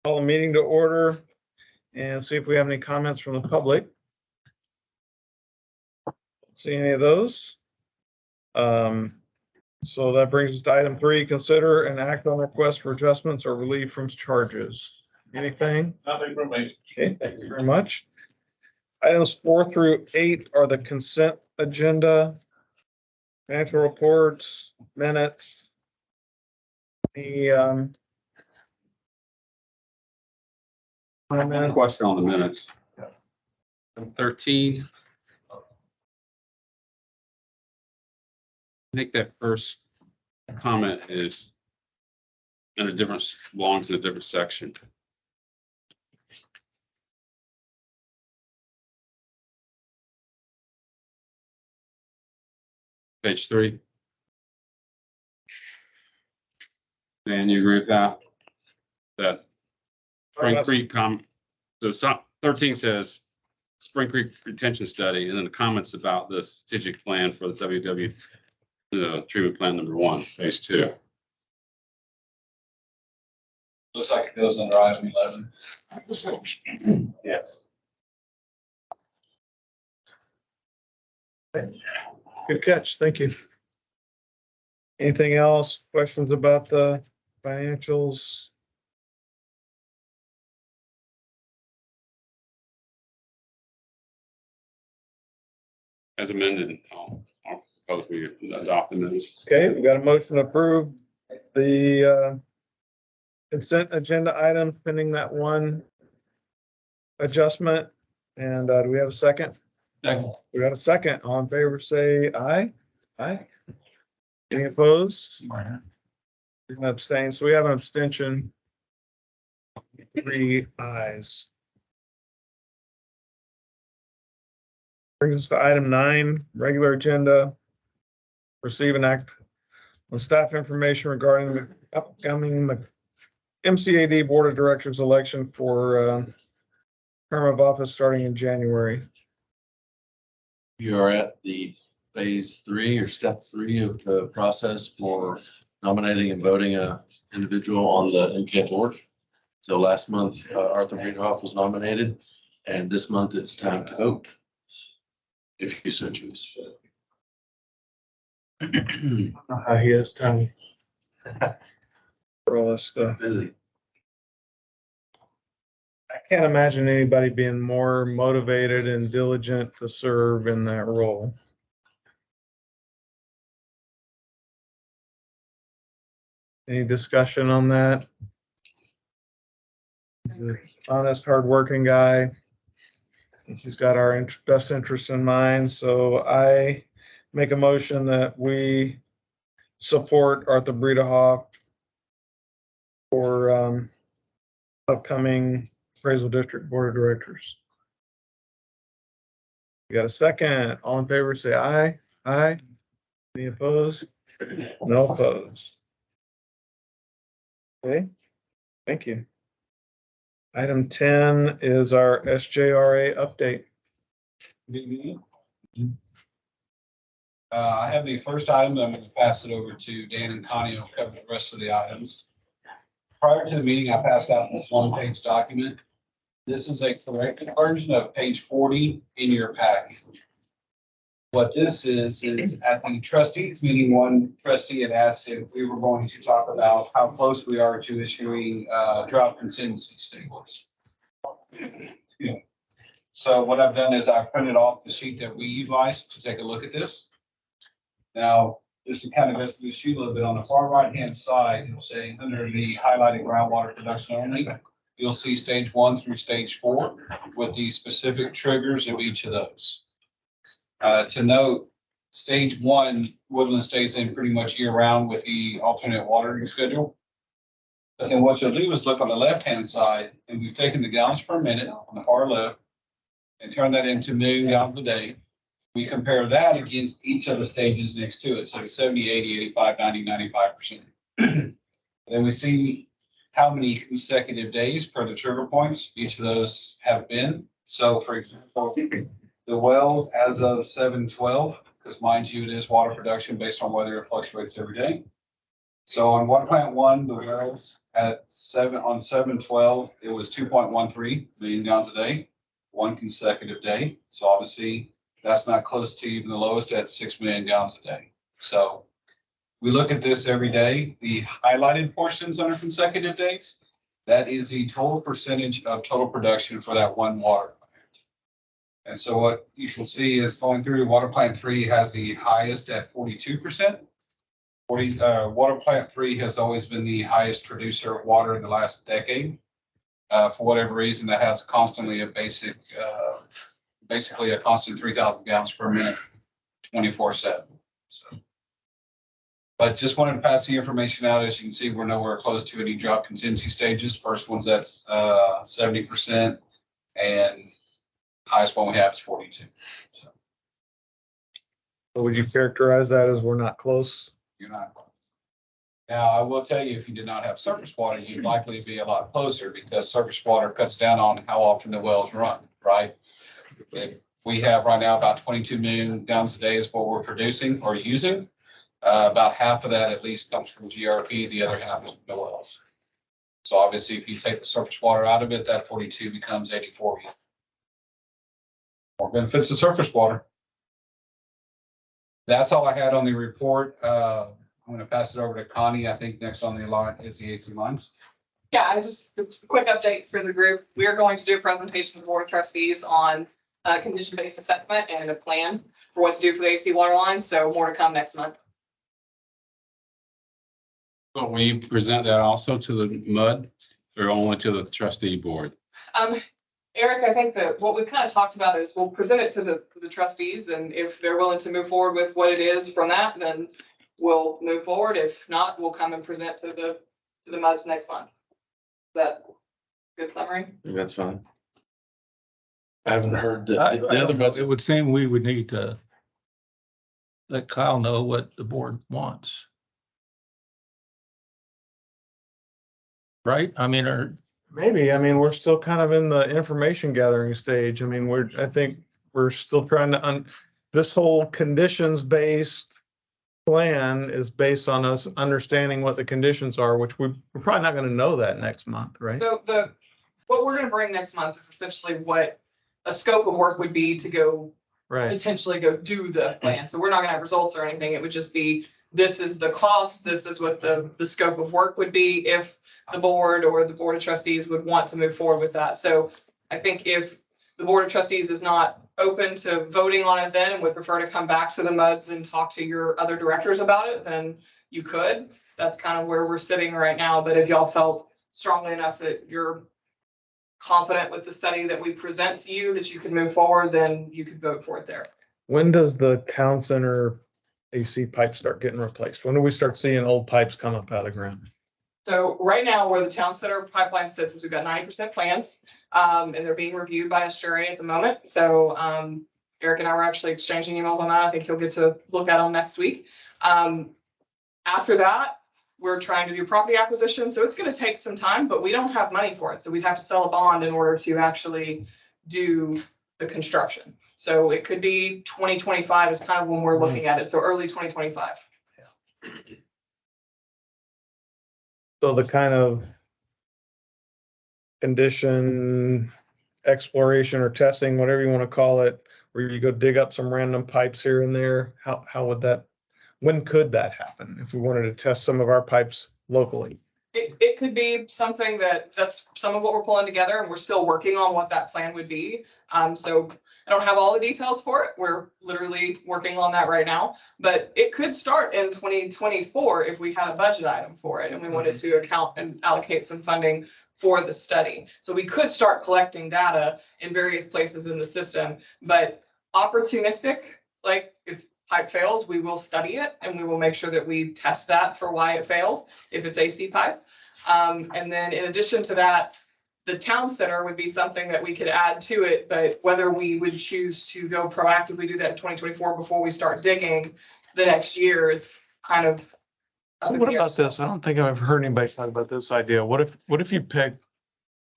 Call the meeting to order and see if we have any comments from the public. See any of those? So that brings us to item 3, consider and act on request for adjustments or relief from charges. Anything? Nothing from me. Okay, thank you very much. Items 4 through 8 are the consent agenda. Financial reports, minutes. The One question on the minutes. 13. I think that first comment is in a different, belongs in a different section. Page 3. Dan, you agree with that? That Spring Creek so 13 says Spring Creek retention study, and then the comments about the strategic plan for the WW treatment plan number 1, phase 2. Looks like it goes under item 11. Yeah. Good catch. Thank you. Anything else? Questions about the financials? As amended, I'll propose we adopt the minutes. Okay, we got a motion to approve the consent agenda items pending that one adjustment. And do we have a second? Second. We got a second. All in favor, say aye. Aye. Any opposed? Abstain. So we have an abstention. 3 ayes. Brings us to item 9, regular agenda. Receive and act on staff information regarding the upcoming MCAD Board of Directors election for term of office starting in January. You are at the phase 3 or step 3 of the process for nominating and voting a individual on the MCAD board. So last month, Arthur Breedhoff was nominated, and this month it's time to vote. If you so choose. I don't know how he has time for all this stuff. Busy. I can't imagine anybody being more motivated and diligent to serve in that role. Any discussion on that? He's an honest, hardworking guy. I think he's got our best interest in mind, so I make a motion that we support Arthur Breedhoff for upcoming appraisal district board of directors. You got a second? All in favor, say aye. Aye. Any opposed? No opposed. Okay, thank you. Item 10 is our SJRA update. I have the first item, I'm going to pass it over to Dan and Connie, who'll cover the rest of the items. Prior to the meeting, I passed out this 1-page document. This is a corrected version of page 40 in your pack. What this is at the trustees meeting, one trustee had asked if we were going to talk about how close we are to issuing drought contingency statements. So what I've done is I've printed off the sheet that we utilize to take a look at this. Now, just to kind of go through the sheet a little bit, on the far right-hand side, you'll say under the highlighted groundwater production only, you'll see stage 1 through stage 4 with the specific triggers of each of those. To note, stage 1, Woodland stays in pretty much year round with the alternate watering schedule. But then what you'll do is look on the left-hand side, and we've taken the gallons per minute on the far left and turn that into million gallons a day. We compare that against each of the stages next to it. So 70, 80, 85, 90, 95%. Then we see how many consecutive days per the trigger points each of those have been. So for example, the wells as of 7/12, because mind you, it is water production based on weather, it fluctuates every day. So on water plant one, the wells at 7/12, it was 2.13 million gallons a day, one consecutive day. So obviously that's not close to even the lowest at 6 million gallons a day. So we look at this every day. The highlighted portions under consecutive days, that is the total percentage of total production for that one water plant. And so what you can see is going through water plant 3 has the highest at 42%. Water plant 3 has always been the highest producer of water in the last decade. For whatever reason, that has constantly a basically a constant 3,000 gallons per minute, 24/7. So. But just wanted to pass the information out. As you can see, we're nowhere close to any drought contingency stages. First one's at 70%, and highest one we have is 42. So Would you characterize that as we're not close? you're not close. Now, I will tell you, if you did not have surface water, you'd likely be a lot closer because surface water cuts down on how often the wells run, right? We have right now about 22 million gallons a day is what we're producing or using. About half of that at least comes from GRP, the other half is from the wells. So obviously, if you take the surface water out of it, that 42 becomes 84. More benefits of surface water. That's all I had on the report. I'm going to pass it over to Connie. I think next on the line is the AC lines. Yeah, just a quick update for the group. We are going to do a presentation to the Board of Trustees on condition-based assessment and a plan for what to do for the AC water lines. So more to come next month. But will you present that also to the MUD or only to the trustee board? Eric, I think that what we've kind of talked about is we'll present it to the trustees, and if they're willing to move forward with what it is from that, then we'll move forward. If not, we'll come and present to the MUDs next month. Is that a good summary? I think that's fine. I haven't heard the I other don't know. budget. It would seem we would need to let Kyle know what the board wants. Right? I mean, Maybe. I mean, we're still kind of in the information gathering stage. I mean, I think we're still trying to, this whole conditions-based plan is based on us understanding what the conditions are, which we're probably not going to know that next month, right? So what we're going to bring next month is essentially what a scope of work would be to go Right. potentially go do the plan. So we're not gonna have results or anything. It would just be, this is the cost, this is what the scope of work would be if the board or the Board of Trustees would want to move forward with that. So I think if the Board of Trustees is not open to voting on it then and would prefer to come back to the MUDs and talk to your other directors about it, then you could. That's kind of where we're sitting right now. But if y'all felt strongly enough that you're confident with the study that we present to you, that you can move forward, then you could vote for it there. When does the town center AC pipe start getting replaced? When do we start seeing old pipes come up out of the ground? So right now, where the town center pipeline sits is we've got 90% plans, and they're being reviewed by Asturia at the moment. So Eric and I were actually exchanging emails on that. I think he'll get to look at them next week. After that, we're trying to do property acquisition, so it's going to take some time, but we don't have money for it. So we'd have to sell a bond in order to actually do the construction. So it could be 2025 is kind of when we're looking at it. So early 2025. So the kind of condition exploration or testing, whatever you want to call it, where you go dig up some random pipes here and there, how would that, when could that happen if we wanted to test some of our pipes locally? It could be something that's some of what we're pulling together, and we're still working on what that plan would be. So I don't have all the details for it. We're literally working on that right now, but it could start in 2024 if we had a budget item for it and we wanted to account and allocate some funding for the study. So we could start collecting data in various places in the system, but opportunistic, like if pipe fails, we will study it and we will make sure that we test that for why it failed, if it's AC pipe. And then in addition to that, the town center would be something that we could add to it, but whether we would choose to go proactively do that in 2024 before we start digging the next year is kind of. So what about this? I don't think I've heard anybody talk about this idea. What if you pick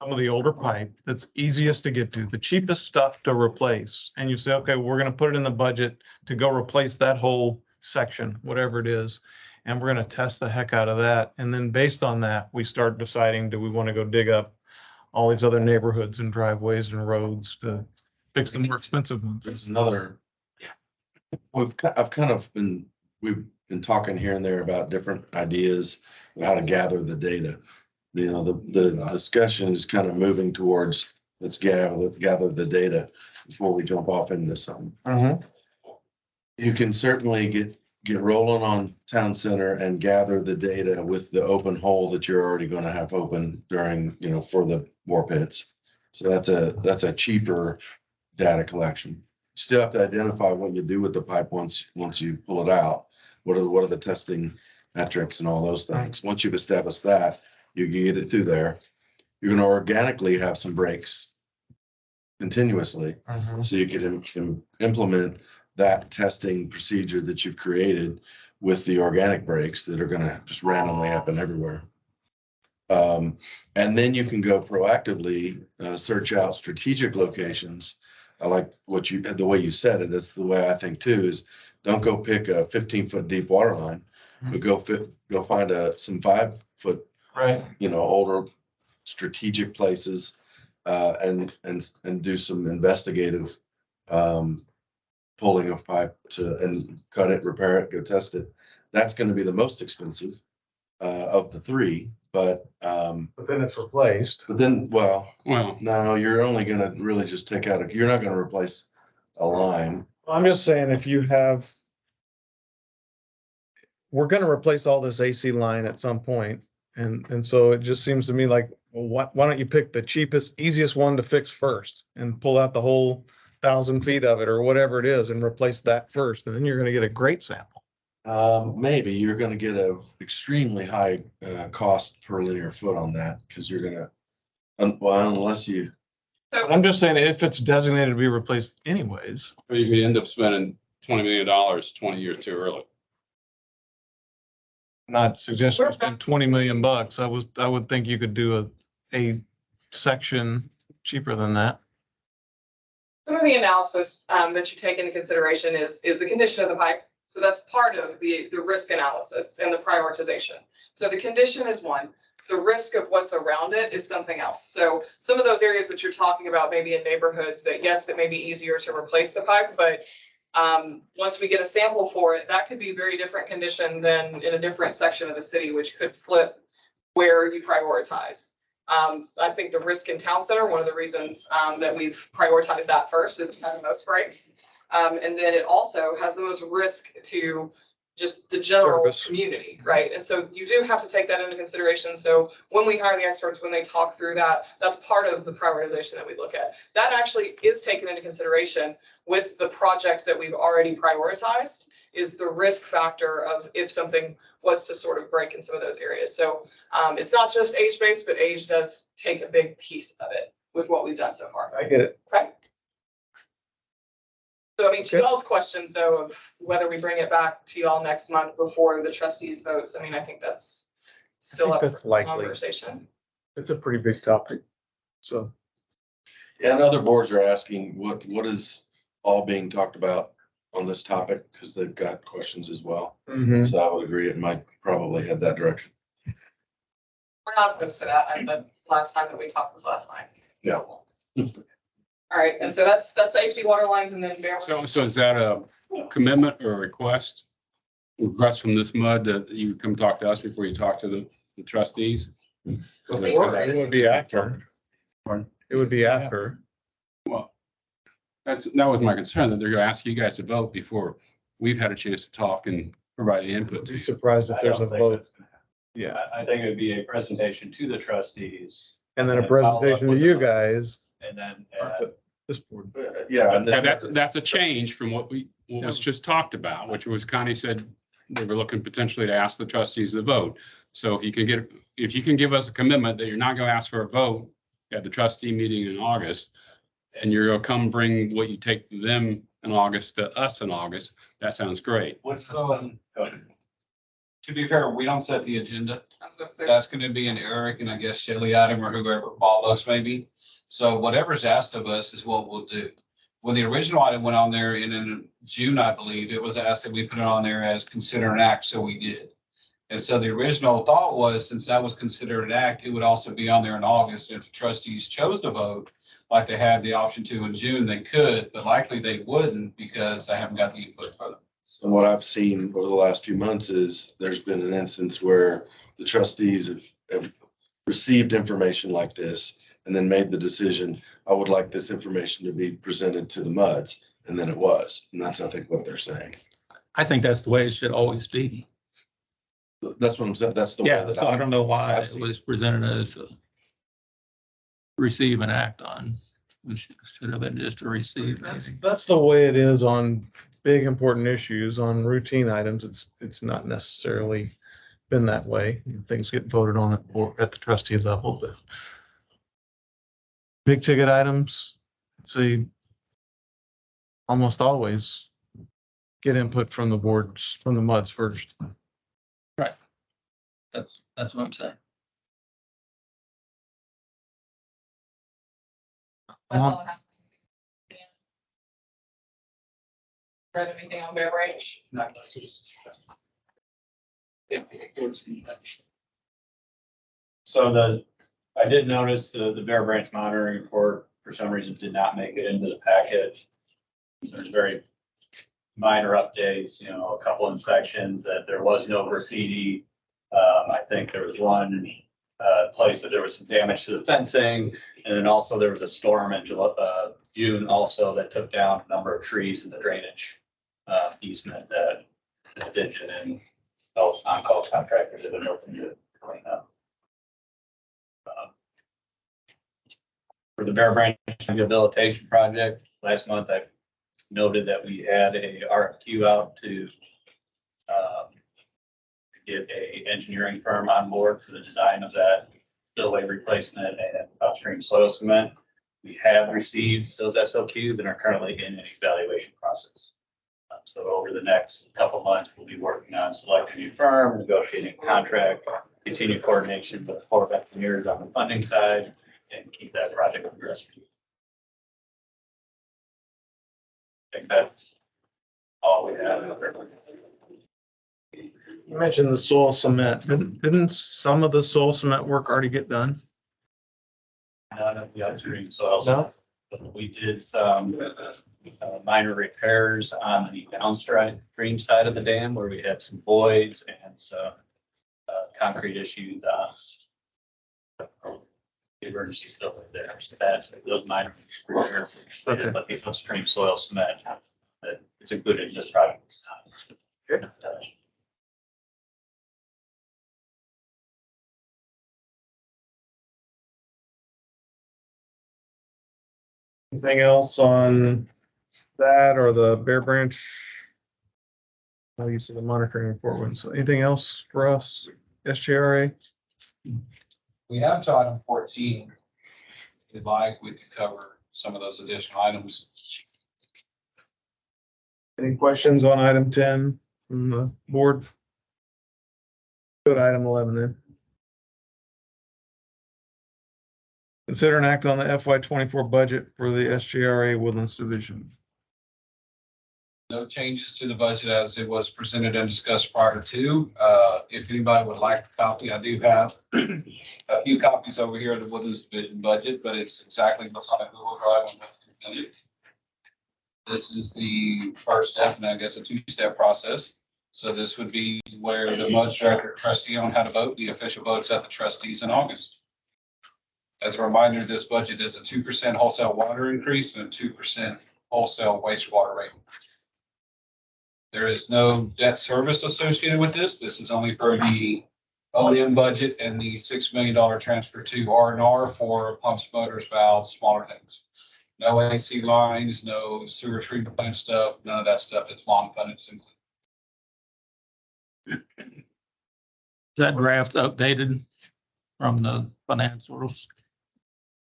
some of the older pipe that's easiest to get to, the cheapest stuff to replace, and you say, okay, we're going to put it in the budget to go replace that whole section, whatever it is. and we're gonna test the heck out of that. And then based on that, we start deciding, do we want to go dig up all these other neighborhoods and driveways and roads to fix the more expensive There's ones? another. We've been talking here and there about different ideas of how to gather the data. You know, the discussion is kind of moving towards, let's gather the data before we jump off into something. You can certainly get rolling on town center and gather the data with the open hole that you're already gonna have open during, you know, for the bore pits. So that's a cheaper data collection. Still have to identify what you do with the pipe once you pull it out. What are the testing metrics and all those things? Once you've established that, you can get it through there. You're gonna organically have some breaks continuously. So you can implement that testing procedure that you've created with the organic breaks that are gonna just randomly happen everywhere. And then you can go proactively, search out strategic locations. I like the way you said it. That's the way I think too, is don't go pick a 15-foot deep water line, but go find some 5-foot, Right. you know, older strategic places, and do some investigative, pulling of pipe and cut it, repair it, go test it. That's gonna be the most expensive, of the three, but then it's replaced. Well, no, you're only gonna really just you're not gonna replace a line. I'm just saying, if you have, we're gonna replace all this AC line at some point, and so it just seems to me like, well, why don't you pick the cheapest, easiest one to fix first and pull out the whole 1,000 feet of it or whatever it is and replace that first, and then you're gonna get a great sample. Maybe you're gonna get a extremely high, cost per linear foot on that, because you're gonna, well, unless you, So I'm just saying, if it's designated to be replaced anyways, you could end up spending $20 million 20 years too early. not suggesting spend 20 million bucks. I would think you could do a section cheaper than that. some of the analysis that you take into consideration is the condition of the pipe. So that's part of the risk analysis and the prioritization. So the condition is one. The risk of what's around it is something else. So some of those areas that you're talking about, maybe in neighborhoods that, yes, it may be easier to replace the pipe, but once we get a sample for it, that could be very different condition than in a different section of the city, which could flip where you prioritize. I think the risk in town center, one of the reasons that we've prioritized that first is to have the most breaks. And then it also has the most risk to just the general Service. community, right? And so you do have to take that into consideration. So when we hire the experts, when they talk through that, that's part of the prioritization that we look at. That actually is taken into consideration with the projects that we've already prioritized, is the risk factor of if something was to sort of break in some of those areas. So it's not just age-based, but age does take a big piece of it with what we've done so far. I get it. Okay. So I mean, to Okay. y'all's questions though, of whether we bring it back to y'all next month before the trustees votes, I mean, I think that's still think up that's for likely. conversation. It's a pretty big topic. So. and other boards are asking what is all being talked about on this topic, because they've got questions as well. So I would agree, it might probably head that direction. We're not opposed to that. The last time that we talked was last night. Yeah. All right, and so that's AC water lines and then bear. So is that a commitment or a request? Request from this mud that you come talk to us before you talk to the trustees? It would be after. Pardon? It would be after. Well, that was my concern, that they're gonna ask you guys to vote before we've had a chance to talk and provide input I'd to be you. surprised if I there's a don't think vote. that's gonna happen. Yeah. I think it would be a presentation to the trustees And then a And follow up presentation to with you the- guys. and then This board. Yeah. and Yeah, then- that's a change from what was just talked about, which was Connie said they were looking potentially to ask the trustees to vote. So if you can give us a commitment that you're not gonna ask for a vote at the trustee meeting in August, and you're gonna come bring what you take to them in August to us in August, that sounds great. what's the, go ahead. To be fair, we don't set the agenda. I was gonna say, That's gonna be an Eric and I guess Shelley Adam or whoever follows maybe. So whatever's asked of us is what we'll do. When the original item went on there in June, I believe, it was asked that we put it on there as consider an act, so we did. And so the original thought was, since that was considered an act, it would also be on there in August. If the trustees chose to vote, like they had the option to in June, they could, but likely they wouldn't because they haven't got the input from them. So what I've seen over the last few months is there's been an instance where the trustees have received information like this and then made the decision, I would like this information to be presented to the MUDs. And then it was, and that's, I think, what they're saying. I think that's the way it should always be. That's what I'm saying. That's the way Yeah, that so I don't know why I've it seen was presented as a receive and act on, which should have been just a receive. That's the way it is on big important issues. On routine items, it's not necessarily been that way. Things get voted on at the trustee level, but big ticket items, see, almost always get input from the boards, from the MUDs first. That's what I'm saying. That's all I have. Read anything on Bear Branch? So I did notice the Bear Branch monitoring report for some reason did not make it into the packet. There's very minor updates, a couple inspections, that there was no graffiti. I think there was one place that there was some damage to the fencing. And then also there was a storm in June also that took down a number of trees in the drainage easement that ditch and those on-call contractors have been working to clean up. For the Bear Branch rehabilitation project, last month I noted that we had a RFQ out to get a engineering firm on board for the design of that spillway replacement and upstream soil cement. We have received those SOQs and are currently in an evaluation process. So over the next couple of months, we'll be working on selecting a new firm, negotiating a contract, continue coordination with the Corps of Engineers on the funding side, and keep that project progressing. I think that's all we have. You mentioned the soil cement. Didn't some of the soil cement work already get done? None of the upstream soils. No? We did some minor repairs on the downstream side of the dam where we had some voids and some concrete issues. The emergency still there. So that's those minor repairs. Okay. But the upstream soil cement that it's included in this project. Good. Anything else on that or the Bear Branch? Oh, you said the monitoring report one. So anything else for us, SGRA? We have to item 14. If you'd like, we could cover some of those additional items. Any questions on item 10 from the board? Go to item 11 then. Consider an act on the FY24 budget for the SGRA Woodlands Division. No changes to the budget as it was presented and discussed prior to. If anybody would like a copy, I do have a few copies over here of the Woodlands Division budget, but it's exactly what's on a Google Drive. This is the first step, and I guess a two-step process. So this would be where the MUD director trustee on how to vote. The official votes at the trustees in August. As a reminder, this budget is a 2% wholesale water increase and a 2% wholesale wastewater rate. There is no debt service associated with this. This is only for the O&M budget and the $6 million transfer to R&R for pumps, motors, valves, smaller things. No AC lines, no sewer treatment plant stuff, none of that stuff. It's bond funded. Is that draft updated from the financials?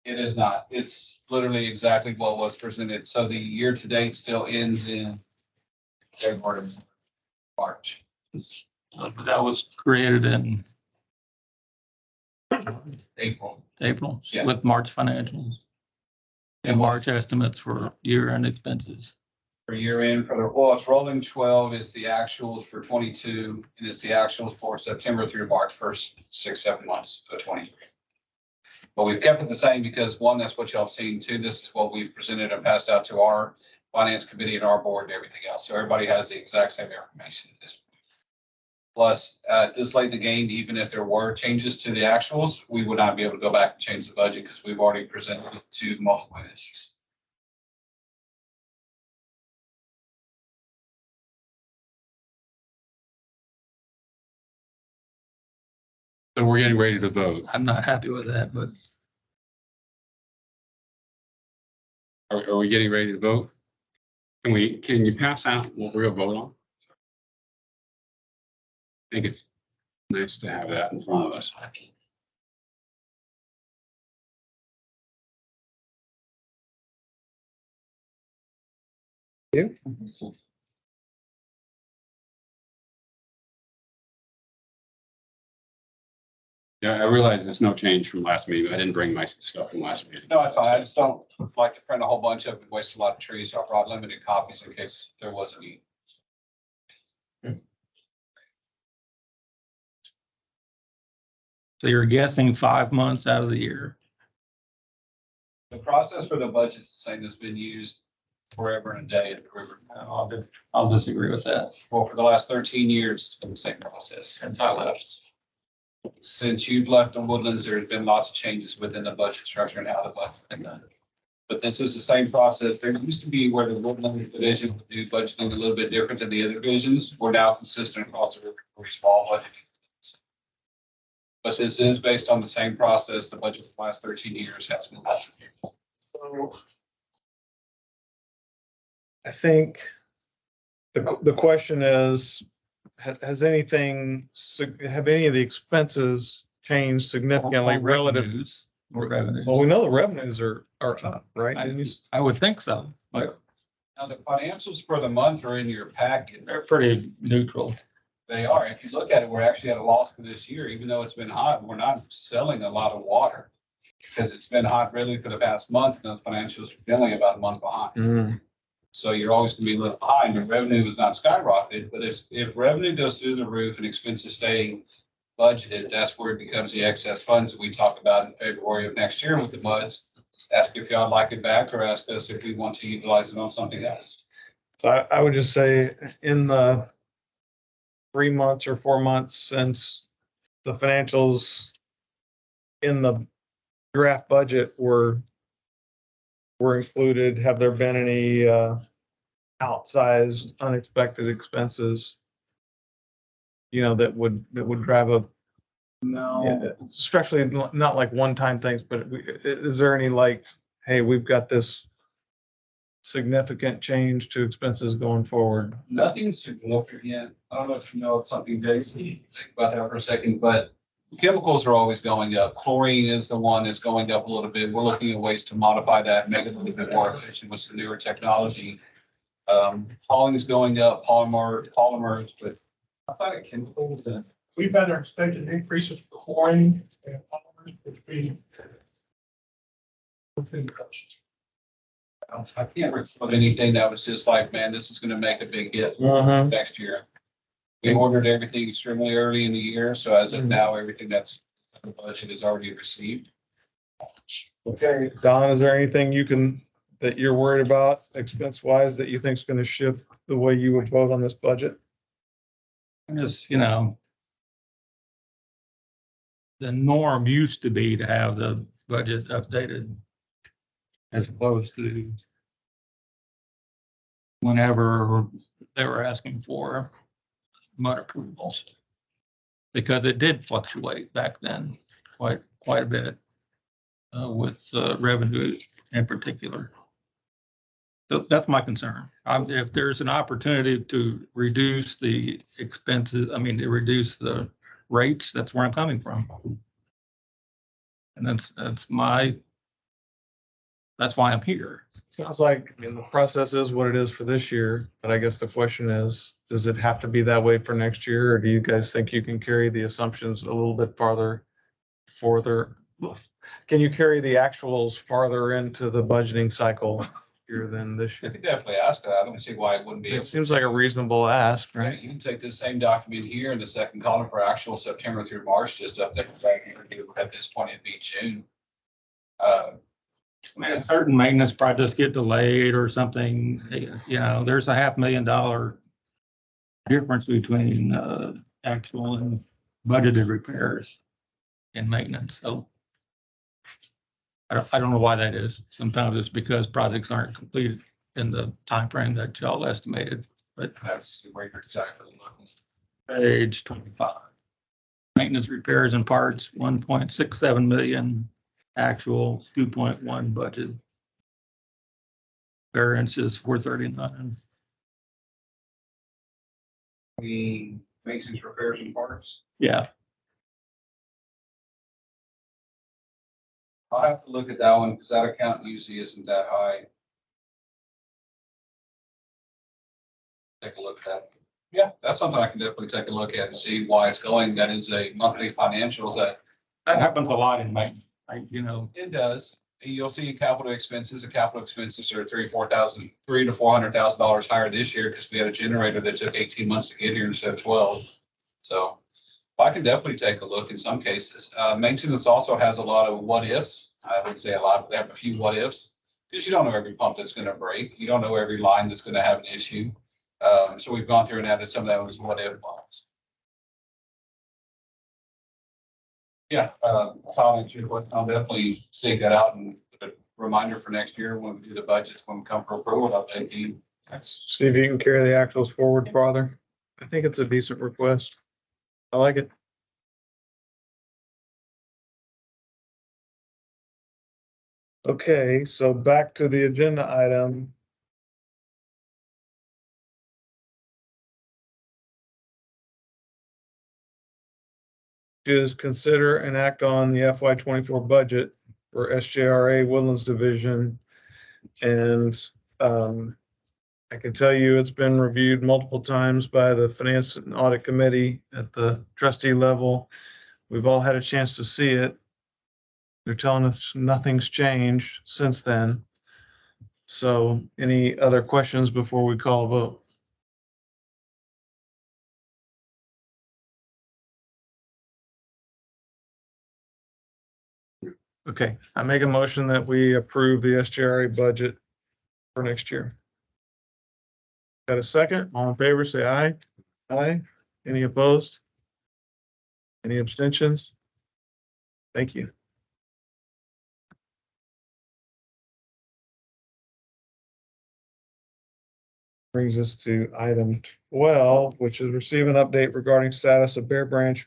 It is not. It's literally exactly what was presented. So the year to date still ends in February, March. That was created in April. April Yeah. with March financials and March estimates for year-end expenses. For year end for the, well, it's rolling 12, it's the actuals for 22, and it's the actuals for September through March, first 6, 7 months of 23. But we've kept it the same because one, that's what y'all have seen. Two, this is what we've presented and passed out to our finance committee and our board and everything else. So everybody has the exact same information at this point. Plus, this late in the game, even if there were changes to the actuals, we would not be able to go back and change the budget because we've already presented it to multiple issues. So we're getting ready to vote. I'm not happy with that, but Are we getting ready to vote? Can you pass out what we're gonna vote on? I think it's nice to have that in front of us. Yeah, I realize there's no change from last meeting. I didn't bring my stuff from last meeting. No, it's fine. I just don't like to print a whole bunch of it, waste a lot of trees. So I brought limited copies in case there was any. so you're guessing 5 months out of the year. The process for the budget's the same that's been used forever and a day at the river. I'll disagree with that. Well, for the last 13 years, it's been the same process since I left. Since you've left the Woodlands, there's been lots of changes within the budget structure and how the budget is done. But this is the same process. There used to be where the Woodlands division would do budgeting a little bit different than the other divisions. We're now consistent across the river for small budgeting. But this is based on the same process. The budget for the last 13 years has been. So, I think the question is, has anything, have any of the expenses changed significantly relative? Revenues or revenues. Well, we know the revenues are up, right? Didn't you s- I would think so, but Now, the financials for the month are in your packet. they're pretty neutral. They are. If you look at it, we're actually at a loss for this year, even though it's been hot. We're not selling a lot of water because it's been hot really for the past month, and those financials are generally about a month behind. Mm, So you're always gonna be a little behind. Your revenue is not skyrocketed, but if revenue goes through the roof and expenses stay budgeted, that's where it becomes the excess funds that we talk about in February of next year with the MUDs. Ask if y'all like it back or ask us if we want to utilize it on something else. So I would just say in the 3 months or 4 months since the financials in the draft budget were included, have there been any outsized unexpected expenses? You know, that would drive a, No. especially not like one-time things, but is there any like, hey, we've got this significant change to expenses going forward? Nothing significant. I don't know if you know something, Jason, think about that for a second, but chemicals are always going up. Chlorine is the one that's going up a little bit. We're looking at ways to modify that, make it a little bit more efficient with some newer technology. Hauling is going up, polymers, but outside of chemicals and We've had our expected increases for chlorine and polymers, which we. Within costs. I can't recall anything that was just like, man, this is gonna make a big hit Uh-huh. next year. We ordered everything extremely early in the year, so as of now, everything that's in the budget is already received. Okay, Don, is there anything that you're worried about expense wise that you think is gonna shift the way you would vote on this budget? Just, the norm used to be to have the budget updated as opposed to whenever they were asking for MUD approvals. Because it did fluctuate back then quite a bit with revenue in particular. So that's my concern. If there's an opportunity to reduce the expenses, to reduce the rates, that's where I'm coming from. And that's why I'm here. Sounds like, the process is what it is for this year, but I guess the question is, does it have to be that way for next year? Or do you guys think you can carry the assumptions a little bit farther? Can you carry the actuals farther into the budgeting cycle year than this You year. could definitely ask that. I don't see why it wouldn't be. It able seems to. like a reasonable ask, Right, right? you can take this same document here in the second column for actual September through March, just up there, right here, at this point, it'd be June. Man, certain maintenance projects get delayed or something, you know, there's a $500,000 difference between, actual and budgeted repairs and maintenance, so. I don't know why that is. Sometimes it's because projects aren't completed in the time frame that y'all estimated, but That's where you're exactly looking. page 25. Maintenance repairs and parts, 1.67 million, actual 2.1 budget. Variance is 439. The maintenance, repairs and parts. Yeah, I'll have to look at that one because that account usually isn't that high. Take a look at that. Yeah, that's something I can definitely take a look at and see why it's going. That is a monthly financials that that happens a lot in maintenance, you know. it does. You'll see capital expenses. The capital expenses are $300,000 to $400,000 higher this year because we had a generator that took 18 months to get here instead of 12. So I can definitely take a look in some cases. Maintenance also has a lot of what ifs. I would say a lot, they have a few what ifs because you don't know every pump that's going to break. You don't know every line that's going to have an issue. So we've gone through and added some of that was what if box. Yeah, I'll definitely seek that out and put a reminder for next year when we do the budgets, when we come for approval, I'll take you. See if you can carry the actuals forward farther. I think it's a decent request. I like it. Okay, so back to the agenda item. Is consider and act on the FY 24 budget for SJRA Woodlands Division. And I can tell you it's been reviewed multiple times by the Finance and Audit Committee at the trustee level. We've all had a chance to see it. They're telling us nothing's changed since then. So any other questions before we call a vote? Okay, I make a motion that we approve the SGRA budget for next year. Got a second? All in favor, say aye. Aye. Any opposed? Any abstentions? Thank you. Brings us to item 12, which is receive an update regarding status of Bear Branch,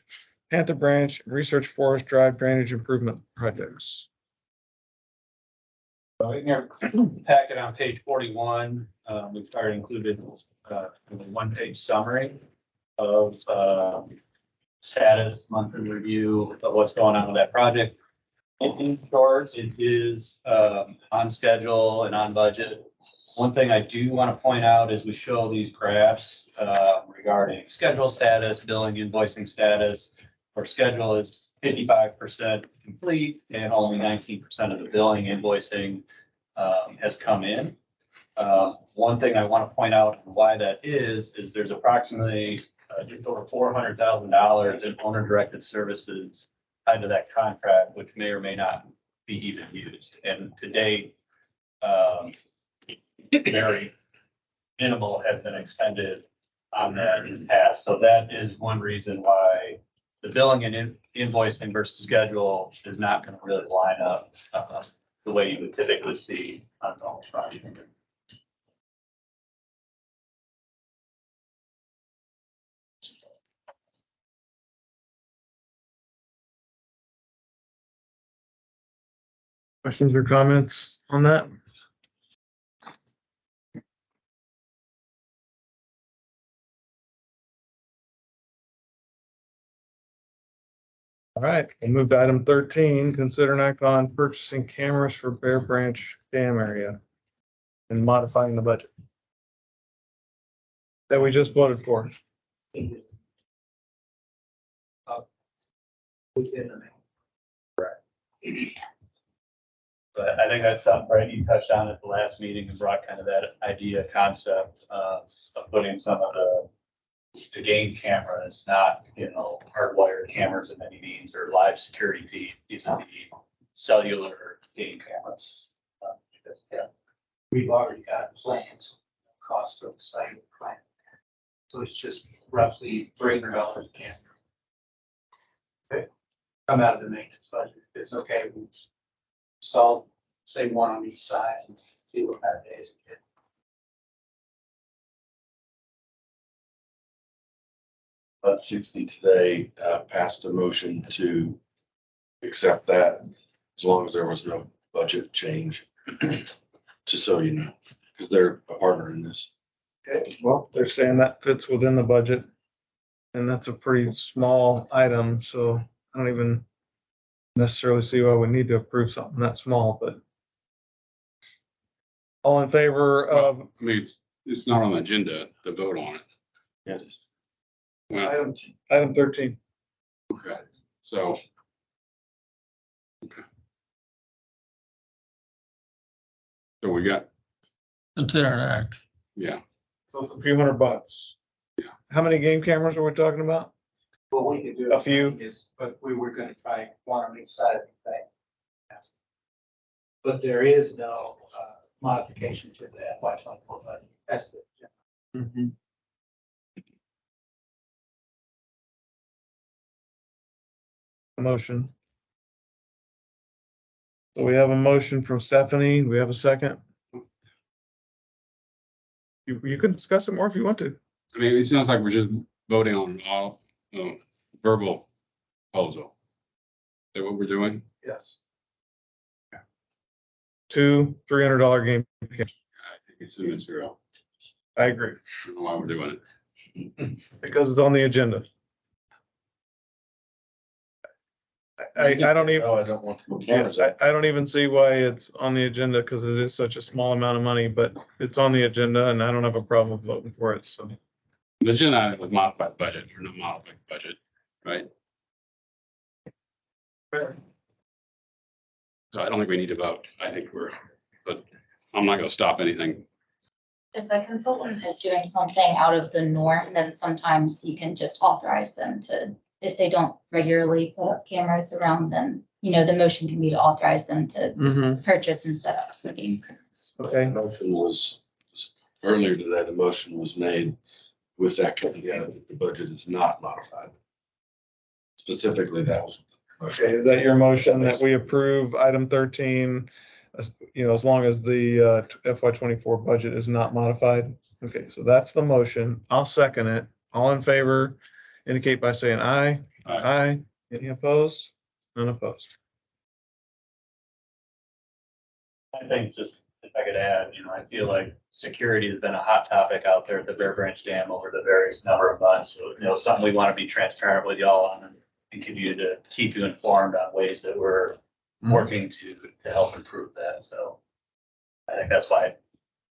Panther Branch, Research Forest Drive drainage improvement projects. So in your packet on page 41, we've already included a one-page summary of status, monthly review of what's going on with that project. In short, it is on schedule and on budget. One thing I do want to point out is we show these graphs regarding schedule status, billing, invoicing status. Our schedule is 55% complete and only 19% of the billing invoicing has come in. One thing I want to point out why that is there's approximately just over $400,000 in owner-directed services tied to that contract, which may or may not be even used. And to date, very minimal has been expended on that in the past. So that is one reason why the billing and invoicing versus schedule is not going to really line up the way you would typically see on the project. Questions or comments on that? All right, we'll move to item 13, consider an act on purchasing cameras for Bear Branch Dam area and modifying the budget that we just voted for. But I think that's something, right, you touched on at the last meeting and brought kind of that idea, concept of putting some of the game cameras, not, hardwired cameras in any means or live security feed, these are the cellular game cameras. Yeah, We've already got plans, cost of the site plan. So it's just roughly $300 a camera. Okay, come out of the maintenance budget. It's okay. We solve, say one on each side and see what that is. About 60 today, passed a motion to accept that as long as there was no budget change. Just so you know, because they're a partner in this. Okay, well, they're saying that fits within the budget. And that's a pretty small item, so I don't even necessarily see why we need to approve something that small, but. All in favor of I mean, it's not on the agenda to vote on it. Yeah, it is. Well, item 13? okay, so. So we got, Consider an act. yeah, So it's a few $100. Yeah. How many game cameras are we talking about? What we could do. A few. Is, but we were gonna try one on each side of the thing. But there is no modification to that FY24 budget. That's the. Motion. So we have a motion from Stephanie. We have a second. You can discuss it more if you want to. I mean, it sounds like we're just voting on all verbal proposal. Is that what we're doing? Yes. Two $300 game. I think it's immaterial. I agree, I don't know why we're doing it. because it's on the agenda. I don't even, No, I don't want to put yeah, cameras up. I don't even see why it's on the agenda, because it is such a small amount of money, but it's on the agenda and I don't have a problem with voting for it, so. The agenda item was modified budget or not modified budget, right? So I don't think we need to vote. I think but I'm not gonna stop anything. If a consultant is doing something out of the norm, then sometimes you can just authorize them to, if they don't regularly put up cameras around, then, the motion can be to authorize them to purchase and set up some game cameras. Okay, The motion was, earlier today, the motion was made with that caveat that the budget is not modified. Specifically, that was. the motion. okay, is that your motion that we approve item 13? As long as the FY24 budget is not modified? Okay, so that's the motion. I'll second it. All in favor, indicate by saying aye. Aye. Aye. Any opposed? None opposed. I think just, if I could add, I feel like security has been a hot topic out there at the Bear Branch Dam over the various number of months. So, something we want to be transparent with y'all on and continue to keep you informed on ways that we're working to help improve that. So I think that's why it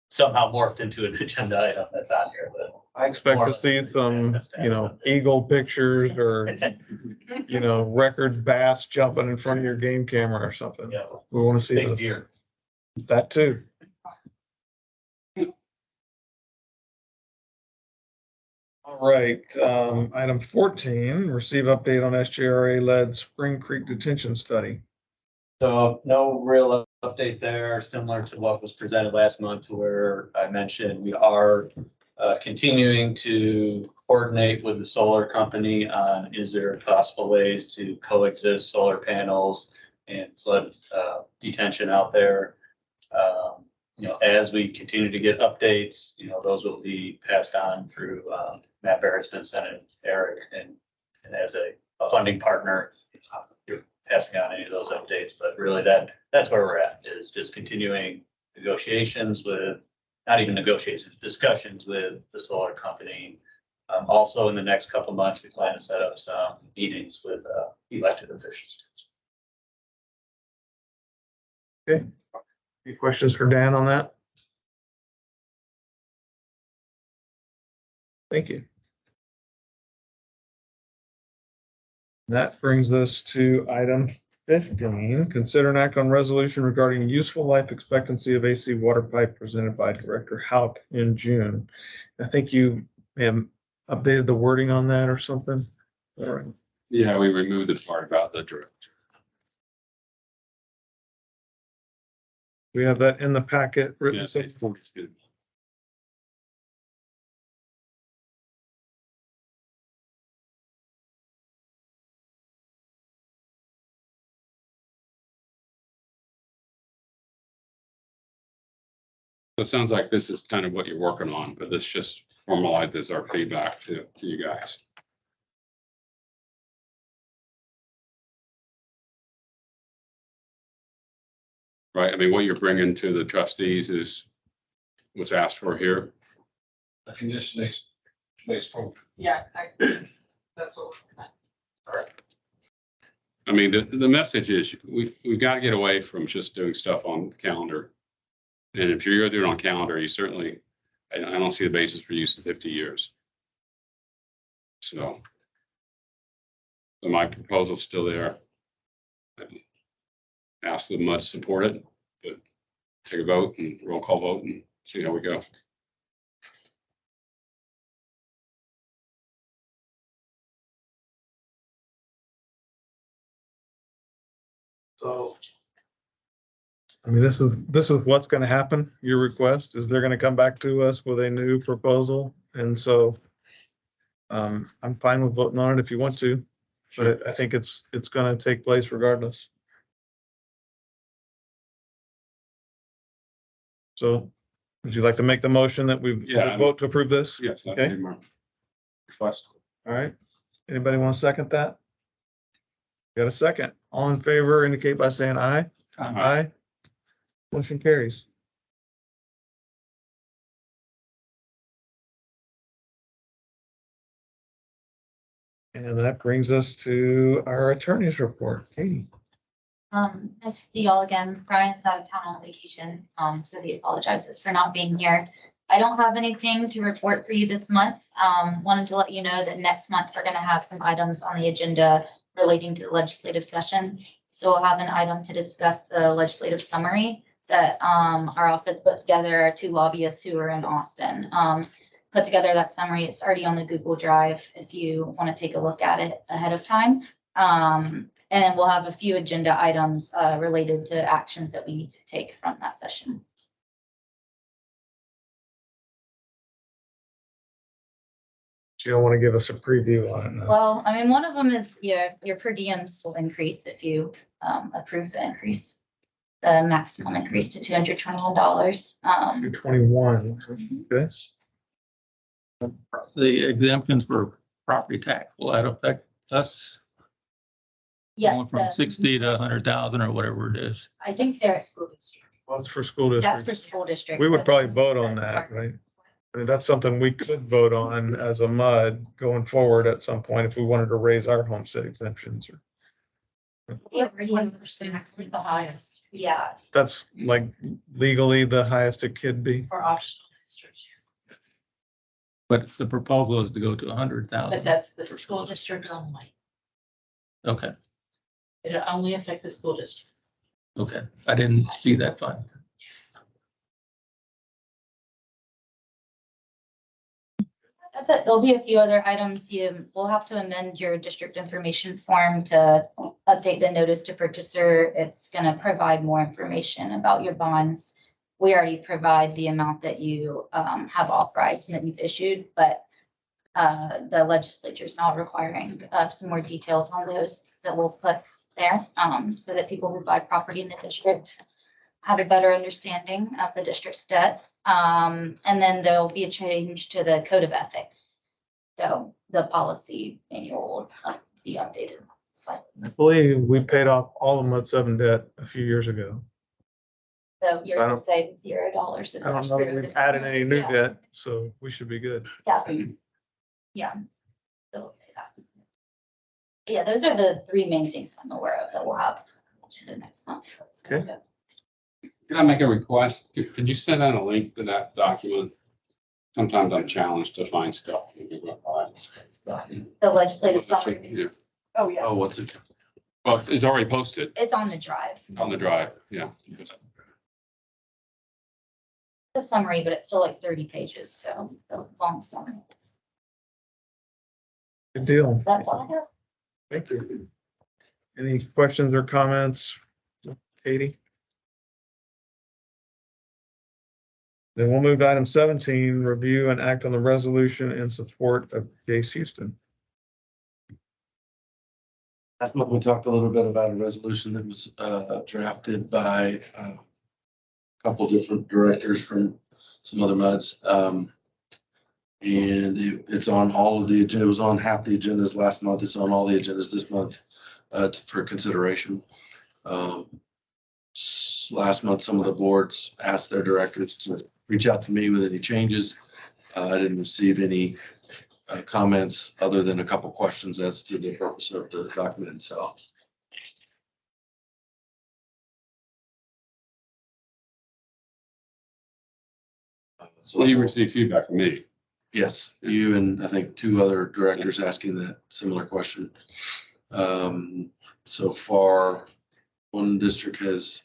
somehow morphed into an agenda item that's on here, but. I expect to see some, eagle pictures or, record bass jumping in front of your game camera or something. Yeah, We want to see big those. deer. That too. All right, item 14, receive update on SJRA-led Spring Creek Detention Study. So no real update there, similar to what was presented last month, where I mentioned we are continuing to coordinate with the solar company on is there possible ways to coexist solar panels and flood detention out there. As we continue to get updates, those will be passed on through Matt Barrett's been sent it, Eric, and as a funding partner, you're passing on any of those updates. But really, that's where we're at, is just continuing negotiations with, not even negotiations, discussions with the solar company. Also, in the next couple of months, we plan to set up some meetings with elected officials. Okay. Any questions for Dan on that? Thank you. That brings us to item 15, consider an act on resolution regarding useful life expectancy of AC water pipe presented by Director Hauk in June. I think you updated the wording on that or something. All right. Yeah, we removed the part about the director. We have that in the packet written. Yeah, So page 42. So it sounds like this is kind of what you're working on, but this just formalizes our feedback to you guys. Right, I mean, what you're bringing to the trustees is what's asked for here. A condition based from. Yeah, that's what we're looking at. I mean, the message is we've got to get away from just doing stuff on the calendar. And if you're gonna do it on calendar, you certainly, I don't see the basis for use of 50 years. So my proposal's still there. I'd ask the MUD to support it, but take a vote and roll call vote and see how we go. So I mean, this is what's gonna happen. Your request is they're gonna come back to us with a new proposal. And so I'm fine with voting on it if you want to, but I think it's gonna take place regardless. So would you like to make the motion that we Yeah. vote to approve this? Yes. that Okay. would be my request. All right. Anybody want to second that? Got a second? All in favor indicate by saying aye. Aye. Motion carries. And that brings us to our attorney's report. Katie. Nice to see y'all again. Brian's out of town on vacation, so he apologizes for not being here. I don't have anything to report for you this month. Wanted to let you know that next month we're gonna have some items on the agenda relating to the legislative session. So we'll have an item to discuss the legislative summary that, our office put together, our two lobbyists who are in Austin. Put together that summary. It's already on the Google Drive if you want to take a look at it ahead of time. And we'll have a few agenda items related to actions that we need to take from that session. You don't want to give us a preview on it. Well, I mean, one of them is your per diems will increase if you approve the increase. The maximum increase to $221. 221. Okay. The exemptions for property tax, will that affect us? Yes, Going from 60 to 100,000 or whatever it is. I think there's, Well, it's for school that's for districts. school district. We would probably vote on that, right? I mean, that's something we could vote on as a MUD going forward at some point if we wanted to raise our homestead exemptions. Or Yeah, Actually, the highest yeah, that's like legally the highest it could be. for optional districts, But the proposal is to go to but 100,000. that's the school district only. Okay, It only affect the school district. okay. I didn't see that fund. that's it. There'll be a few other items. We'll have to amend your district information form to update the notice to purchaser. It's gonna provide more information about your bonds. We already provide the amount that you have authorized and that you've issued, but the legislature is now requiring some more details on those that we'll put there, so that people who buy property in the district have a better understanding of the district's debt. And then there'll be a change to the code of ethics. So the policy manual will be updated slightly. I believe we paid off all of MUD 7 debt a few years ago. So I yours don't- will say $0. if I don't that's know that true. we've added any new Yeah. debt, so we should be good. Yeah. Yeah. They'll say that. Yeah, those are the three main things I'm aware of that we'll have in the next month. Okay. Can I make a request? Can you send out a link to that document? Sometimes I'm challenged to find stuff. The legislative summary. Yeah. Oh, yeah. Oh, what's it? Well, it's already posted It's on the drive. on the drive, yeah. It's a summary, but it's still like 30 pages, so a long summary. Good deal. That's all I have. Thank you. Any questions or comments, Katie? Then we'll move to item 17, review and act on the resolution in support of Jace Houston. Last month, we talked a little bit about a resolution that was drafted by a couple different directors from some other MUDs. And it's on all of the, it was on half the agendas last month. It's on all the agendas this month for consideration. Last month, some of the boards asked their directors to reach out to me with any changes. I didn't receive any comments other than a couple questions as to the purpose of the document itself. So you received feedback from me. Yes, you and I think two other directors asking that similar question. So far, one district has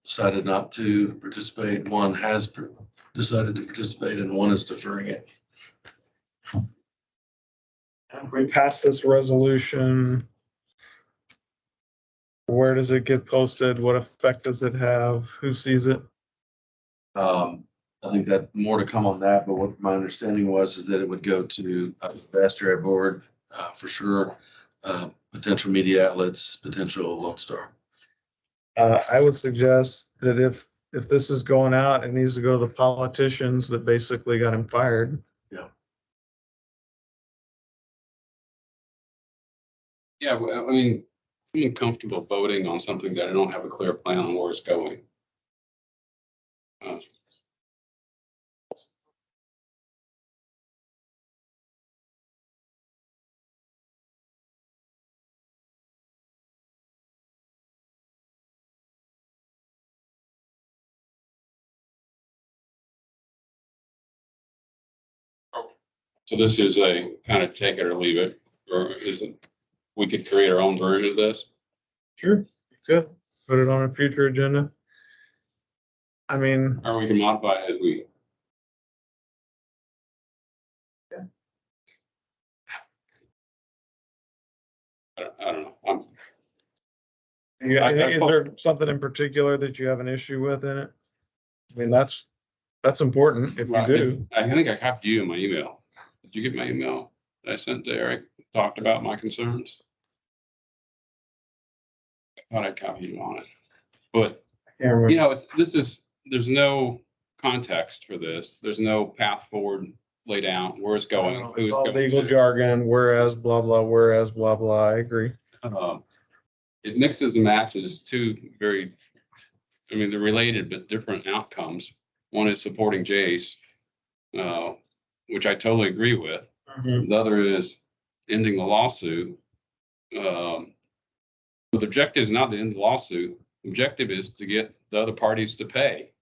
decided not to participate, one has decided to participate, and one is deferring it. We pass this resolution. Where does it get posted? What effect does it have? Who sees it? I think that more to come on that, but what my understanding was is that it would go to the Estuary Board for sure, potential media outlets, potential Lone Star. I would suggest that if this is going out, it needs to go to the politicians that basically got him fired. Yeah, well, I mean, I'm comfortable voting on something that I don't have a clear plan on where it's going. So this is a kind of take it or leave it, or is it, we could create our own version of this? Sure. Good. Put it on a future agenda. I mean, Or we can modify it as we. I don't know. is there something in particular that you have an issue with in it? I mean, that's important if you do. I think I copied you in my email. Did you get my email that I sent to Eric? Talked about my concerns. I thought I copied you on it, but Can't remember. you know, there's no context for this. There's no path forward laid out, where it's going. who It's all going legal to. jargon, whereas blah, blah, whereas blah, blah. I agree. It mixes and matches two very, I mean, they're related but different outcomes. One is supporting Jace, which I totally agree with. The other is ending the lawsuit. But the objective is not to end the lawsuit. The objective is to get the other parties to pay.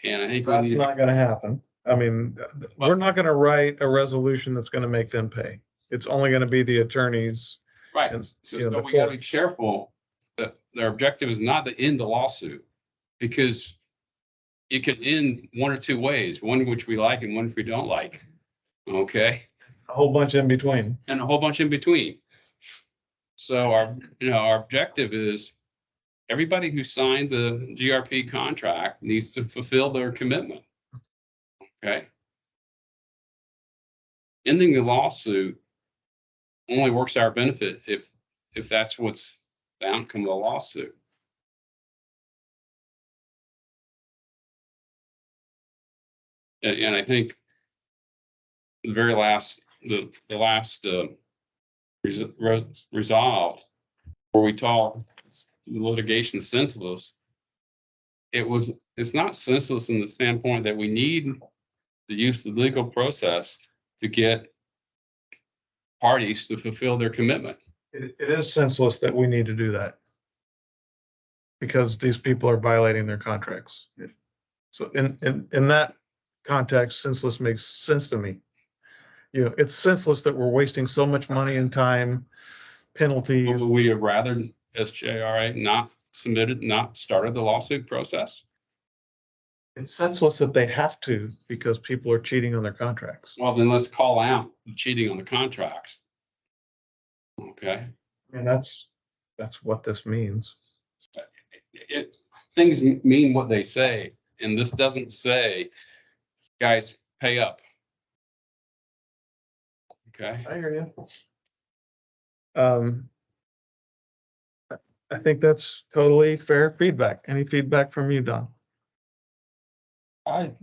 And I think That's not gonna happen. I mean, we're not gonna write a resolution that's gonna make them pay. It's only gonna be the attorneys. right. and, So you know, the we gotta be court. careful that their objective is not to end the lawsuit, because it could end one or two ways, one which we like and one which we don't like. Okay, A whole bunch in between. and a whole bunch in between. So our objective is everybody who signed the GRP contract needs to fulfill their commitment. Okay. Ending the lawsuit only works to our benefit if that's what's the outcome of the lawsuit. And I think the very last, the last resolved, where we talk litigation senseless, it's not senseless in the standpoint that we need to use the legal process to get parties to fulfill their commitment. It is senseless that we need to do that. Because these people are violating their contracts. So in that context, senseless makes sense to me. You know, it's senseless that we're wasting so much money and time penalties. Would we have rather SJRA not submitted, not started the lawsuit process? It's senseless that they have to because people are cheating on their contracts. Well, then let's call out the cheating on the contracts. Okay, And that's what this means. things mean what they say, and this doesn't say, guys, pay up. Okay, I hear you. I think that's totally fair feedback. Any feedback from you, Don? I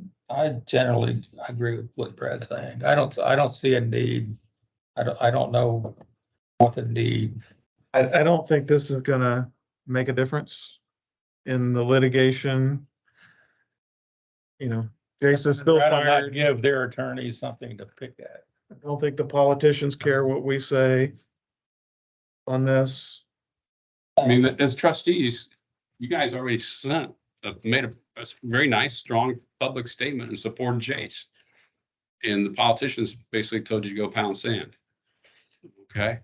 generally agree with what Brad's saying. I don't see a need. I don't know what the need. I don't think this is gonna make a difference in the litigation. You know, Jason's still Rather not fired. give their attorneys something to pick at. I don't think the politicians care what we say on this. I mean, as trustees, you guys already made a very nice, strong public statement in support of Jace. And the politicians basically told you to go pound sand. Okay?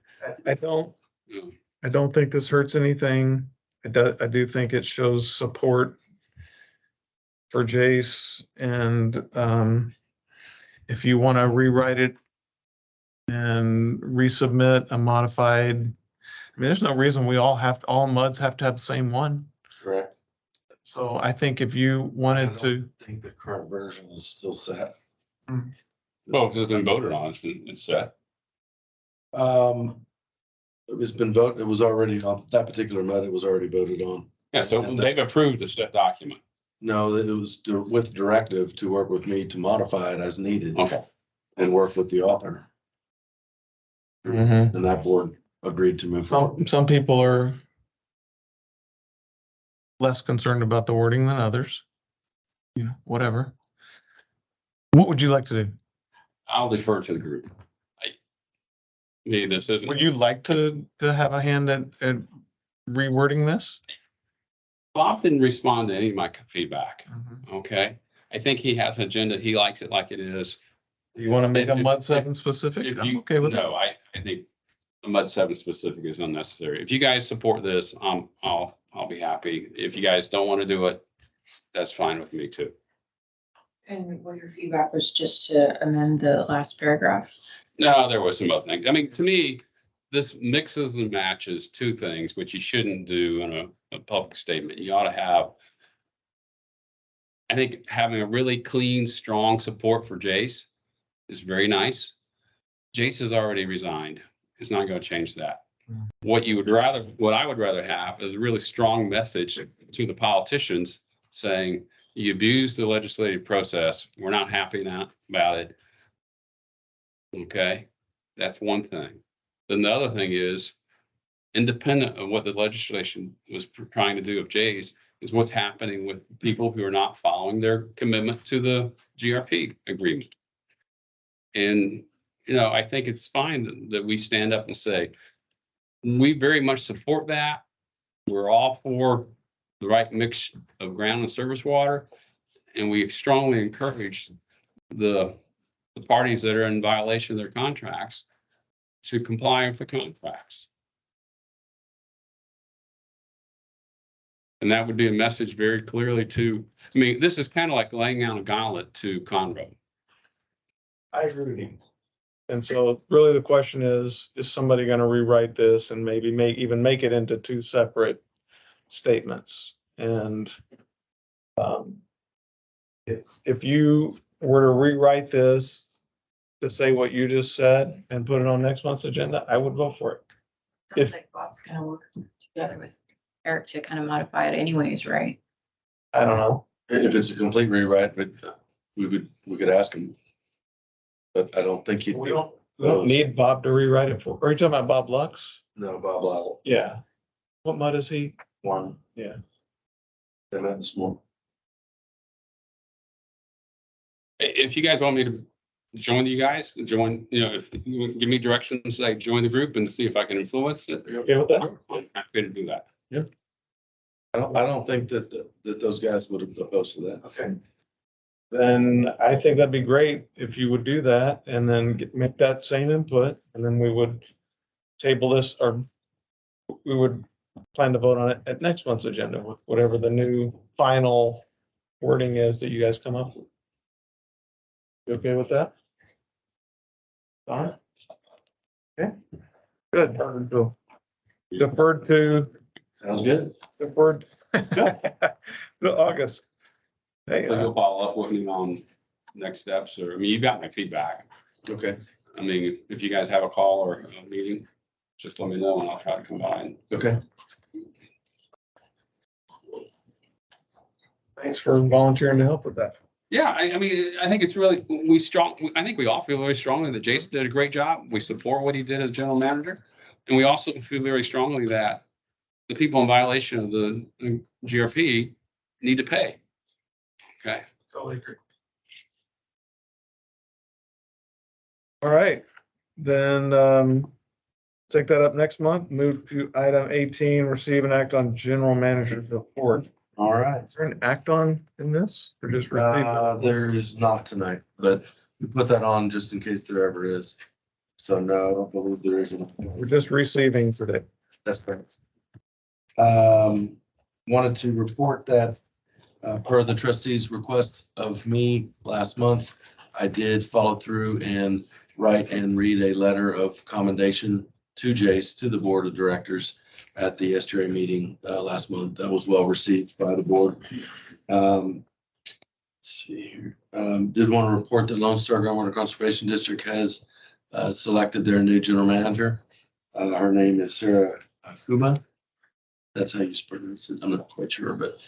I don't think this hurts anything. I do think it shows support for Jace, and if you want to rewrite it and resubmit a modified, I mean, there's no reason all MUDs have to have the same one. Correct. So I think if you wanted to, I think the current version is still set. Well, because it's been voted on, it's set. It's been voted, it was already on that particular MUD, it was already voted on. Yeah, so they've approved the set document. No, it was with directive to work with me to modify it as needed Okay. and work with the author. And that board agreed to move forward. some people are less concerned about the wording than others. You know, whatever. What would you like to do? I'll defer to the group. This isn't. Would you like to have a hand at rewording this? Bob didn't respond to any of my feedback. Okay, I think he has an agenda. He likes it like it is. Do you want to make a If- MUD 7 specific? If I'm you, okay with that. no, I think the MUD 7 specific is unnecessary. If you guys support this, I'll be happy. If you guys don't want to do it, that's fine with me too. And well, your feedback was just to amend the last paragraph. No, there was some other things. I mean, to me, this mixes and matches two things, which you shouldn't do in a public statement. You ought to have, I think having a really clean, strong support for Jace is very nice. Jace has already resigned. It's not going to change that. What I would rather have is a really strong message to the politicians saying, you abused the legislative process. We're not happy about it. Okay, that's one thing. Then the other thing is, independent of what the legislation was trying to do of Jay's, is what's happening with people who are not following their commitment to the GRP agreement. And, you know, I think it's fine that we stand up and say, we very much support that. We're all for the right mix of ground and surface water. And we strongly encourage the parties that are in violation of their contracts to comply with the contracts. And that would be a message very clearly to, I mean, this is kind of like laying out a gauntlet to Conroe. I agree with you. And so really the question is somebody going to rewrite this and maybe even make it into two separate statements? And if you were to rewrite this to say what you just said and put it on next month's agenda, I would vote for it. Sounds like Bob's gonna work together with Eric to kind of modify it anyways, right? I don't know. If it's a complete rewrite, but we could ask him. But I don't think he'd. We don't need Bob to rewrite it for. Are you talking about Bob Lux? No, Bob Lyle. Yeah. What MUD is he? One. Yeah. They met this morning. If you guys want me to join you guys, if you give me directions, like join the group and see if I can influence it. Okay with that? I'm happy to do that. I don't think that those guys would have opposed to that. Okay. Then I think that'd be great if you would do that and then make that same input, and then we would table this or we would plan to vote on it at next month's agenda with whatever the new final wording is that you guys come up with. You okay with that? Don? Okay, good. Deferred to, Sounds good. deferred to August. Hey, So you'll follow up with me on next steps, or, I mean, you got my feedback. Okay, I mean, if you guys have a call or a meeting, just let me know and I'll try to come by and. okay. thanks for volunteering to help with that. Yeah, I mean, I think it's really, I think we all feel very strongly that Jason did a great job. We support what he did as general manager. And we also feel very strongly that the people in violation of the GRP need to pay. Okay. Totally agree. All right, then, take that up next month. Move to item 18, receive and act on general manager's report. All right. Is there an act on in this or just receive it? There is not tonight, but we put that on just in case there ever is. So no, I don't believe there isn't. We're just receiving today. That's correct. Wanted to report that, per the trustees' request of me last month, I did follow through and write and read a letter of commendation to Jace, to the board of directors at the SGA meeting, last month. That was well received by the board. Let's see here. Did want to report that Lone Star Groundwater Conservation District has, selected their new general manager. Her name is Sarah Akuma. That's how you pronounce it. I'm not quite sure, but,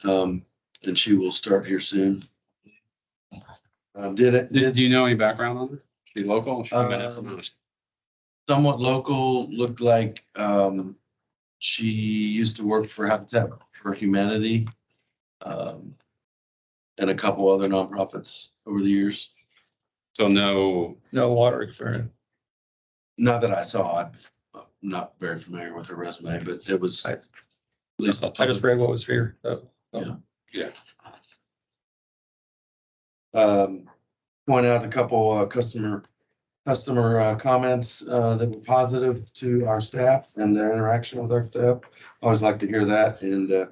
and she will start here soon. Do you know any background on her? She local? She been in from us? Somewhat local, looked like, she used to work for Habitat for Humanity, and a couple other nonprofits over the years. So no, No water experience. Not that I saw, I'm not very familiar with her resume, but it was at least. I just read what was here. So. yeah. Point out a couple, customer comments, that were positive to our staff and their interaction with our staff. I always like to hear that and,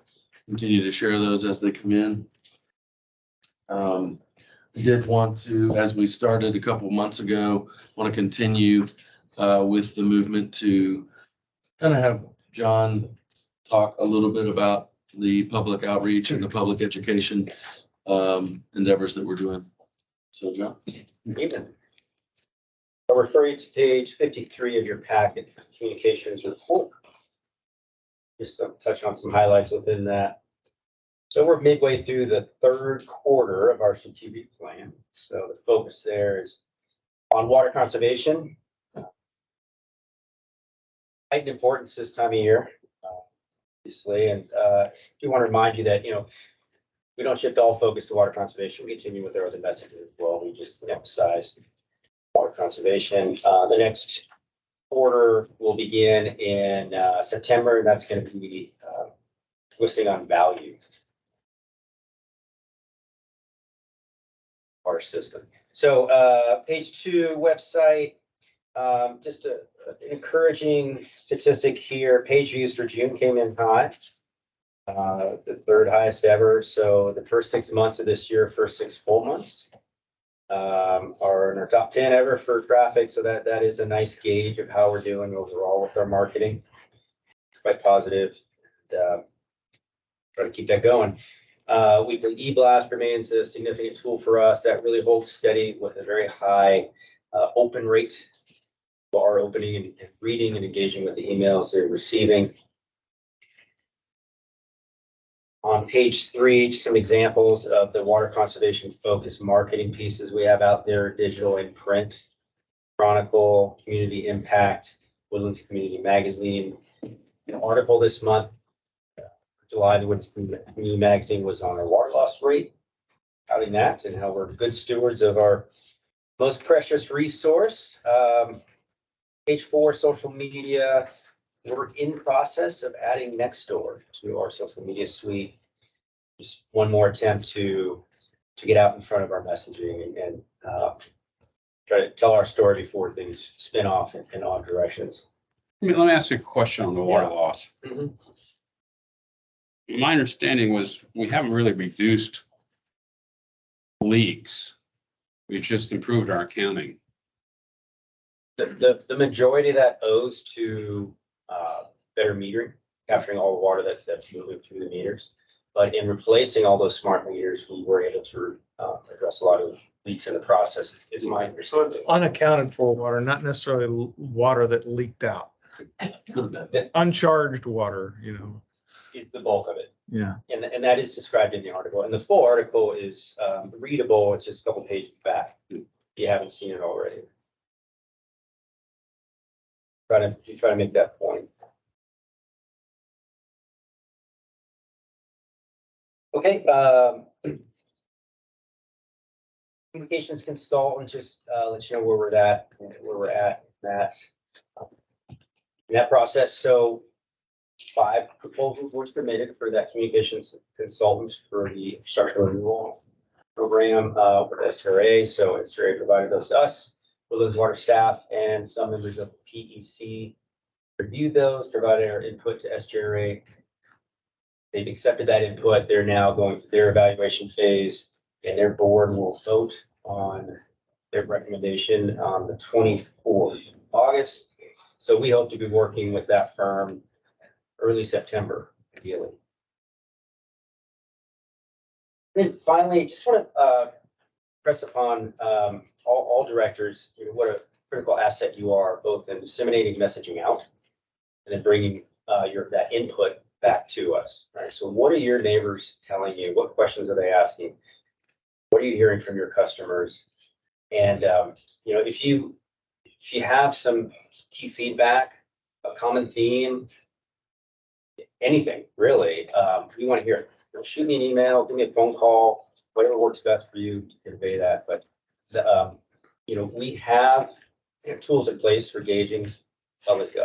continue to share those as they come in. I did want to, as we started a couple months ago, want to continue, with the movement to kind of have John talk a little bit about the public outreach and the public education, endeavors that we're doing. So, John. Evening. I'll refer you to page 53 of your packet, for communications report. Just touch on some highlights within that. So we're midway through the third quarter of our strategic plan. So the focus there is on water conservation. Heightened importance this time of year, obviously, and do want to remind you that, we don't shift all focus to water conservation. We continue with our other messages as well. We just emphasize water conservation. The next quarter will begin in September, and that's going to be listing on value. Our system. So page 2 website, just an encouraging statistic here. Page views for June came in high, the third highest ever. So the first 6 months of this year, first 6 full months, are in our top 10 ever for traffic. So that is a nice gauge of how we're doing overall with our marketing. Quite positive. Try to keep that going. Weekly e-blast remains a significant tool for us that really holds steady with a very high open rate. Are opening and reading and engaging with the emails they're receiving. On page 3, some examples of the water conservation focused marketing pieces we have out there, digital and print, Chronicle, Community Impact, Woodlands Community Magazine. An article this month, July, the Woodlands Community Magazine was on our water loss rate, touting that and how we're good stewards of our most precious resource. Page 4, social media. We're in process of adding Nextdoor to our social media suite. Just one more attempt to get out in front of our messaging and try to tell our story before things spin off in odd directions. Let me ask you a question on the water Yeah. loss. Mhm. My understanding was we haven't really reduced leaks. We've just improved our accounting. The majority of that owes to, better metering, capturing all the water that's moving through the meters. But in replacing all those smart meters, we were able to, address a lot of leaks in the process, is my So it's understanding. unaccounted for water, not necessarily water that leaked out, Could have been. uncharged water, It's the bulk of it. Yeah. And that is described in the article. And the full article is, readable. It's just a couple pages back. If you haven't seen it already. Try to make that point. Okay, communications consultant, just, let you know where we're at in that process. So 5 proposals were submitted for that communications consultant for the infrastructure renewal program, with SRA. So SRA provided those to us, Woodlands Water staff, and some members of PEC reviewed those, provided our input to SRA. They've accepted that input. They're now going through their evaluation phase, and their board will vote on their recommendation on the 24th of August. So we hope to be working with that firm early September, ideally. Then finally, just want to press upon all directors, what a critical asset you are, both in disseminating messaging out and then bringing that input back to us. Right. So what are your neighbors telling you? What questions are they asking? What are you hearing from your customers? And if you have some key feedback, a common theme, anything really, we want to hear it. Shoot me an email, give me a phone call, whatever works best for you to convey that. But we have tools in place for gauging public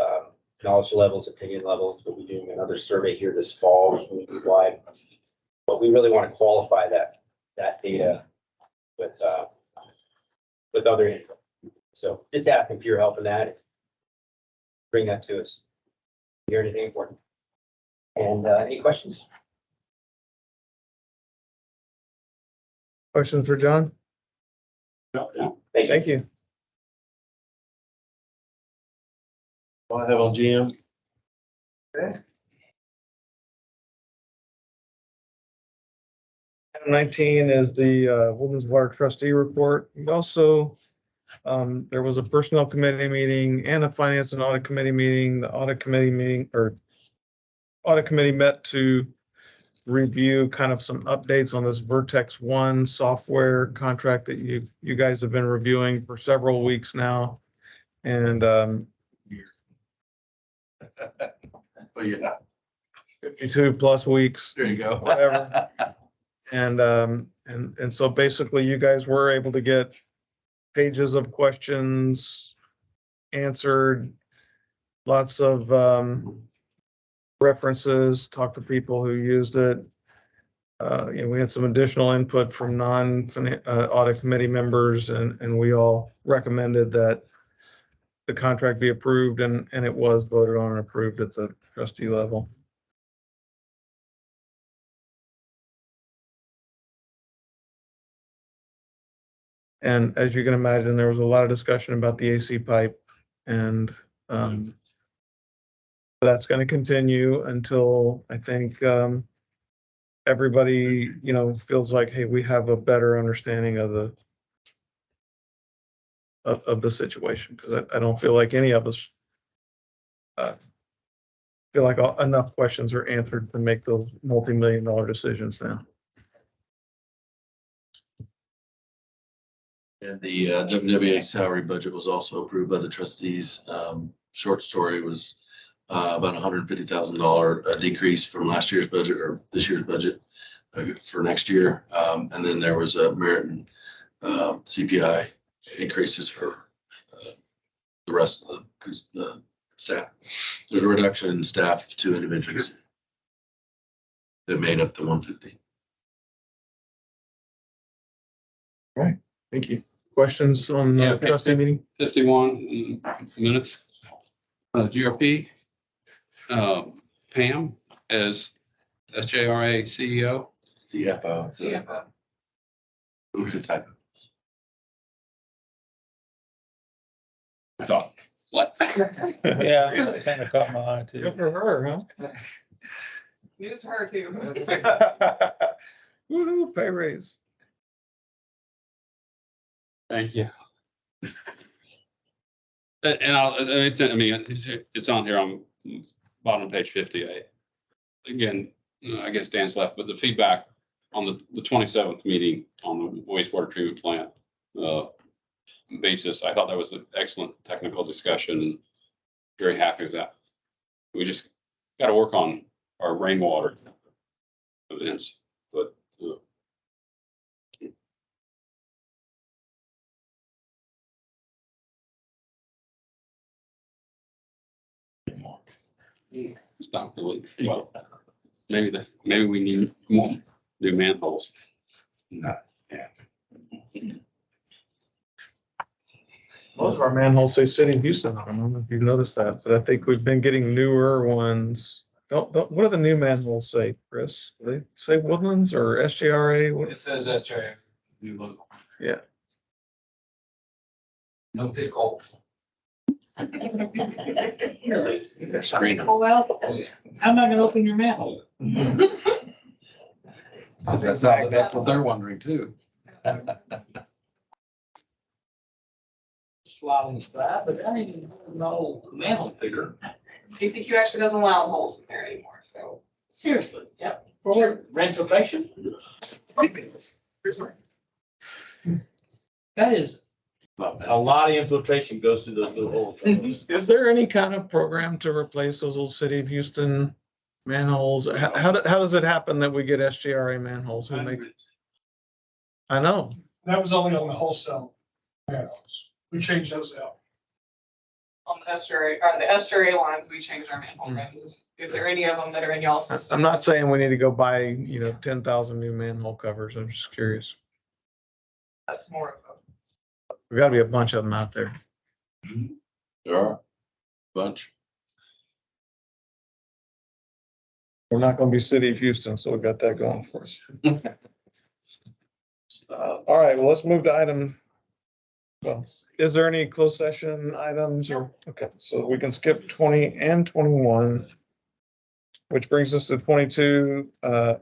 knowledge levels, opinion levels. We'll be doing another survey here this fall, community-wide. But we really want to qualify that data with other info. So just asking for your help in that. Bring that to us. Hear anything important? And any questions? Questions for John? Thank you. Thank you. I have on GM. Item 19 is the Woodlands Water Trustee Report. We also, there was a personnel committee meeting and a finance and audit committee meeting. The audit committee met to review kind of some updates on this Vertex One software contract that you guys have been reviewing for several weeks now. And Oh, yeah, 52 plus weeks. there you go. Whatever. And so basically you guys were able to get pages of questions answered, lots of references, talk to people who used it. We had some additional input from audit committee members, and we all recommended that the contract be approved, and it was voted on and approved at the trustee level. And as you can imagine, there was a lot of discussion about the AC pipe, and that's going to continue until I think everybody, feels like, hey, we have a better understanding of the situation, because I don't feel like any of us feel like enough questions are answered to make those multi-million-dollar decisions now. And the WWA salary budget was also approved by the trustees. Short story was about $150,000 decrease from last year's budget or this year's budget for next year. And then there was a merit and CPI increases for the rest of the staff. There's a reduction in staff of 2 individuals that made up the 150. Right. Thank you. Questions on Yeah, the trustee meeting? 51 minutes. GRP, Pam as SJRA CEO. CFO. CFO. It's a typo. I thought, what? Yeah, it kind of caught my eye too. Good for her, huh? News to her too. Woo-hoo, pay raise. Thank you. And I mean, it's on here on bottom of page 58. Again, I guess Dan's left, but the feedback on the 27th meeting on the wastewater treatment plant basis, I thought that was an excellent technical discussion. Very happy with that. We just got to work on our rainwater events, but it's not really, well, maybe we need more new manholes. Most of our manholes say City of Houston. I don't know if you've noticed that, but I think we've been getting newer ones. Don't, what do the new manholes say, Chris? Do they say Woodlands or SJRA? What- It says SJ. New logo. Yeah. No big hole. Screen. Well, how am I gonna open your mouth? That's what they're wondering too. Swallowing slab, but that ain't no manhole bigger. TCQ actually doesn't allow holes in there anymore, so. Seriously, yep. For rent filtration. That is, a lot of infiltration goes through those little holes. Is there any kind of program to replace those old City of Houston manholes? How does it happen that we get SJRA manholes? Who makes? I know. That was only on the wholesale panels. We changed those out. On the estuary, or the estuary lines, we changed our manhole rims. If there are any of them that are in y'all's system. I'm not saying we need to go buy, 10,000 new manhole covers. I'm just curious. That's more of There's got to be a bunch of them out there. There are a bunch. We're not going to be City of Houston, so we got that going for us. All right, well, let's move to item. Well, is there any closed session items or, okay, so we can skip 20 and 21. Which brings us to 22,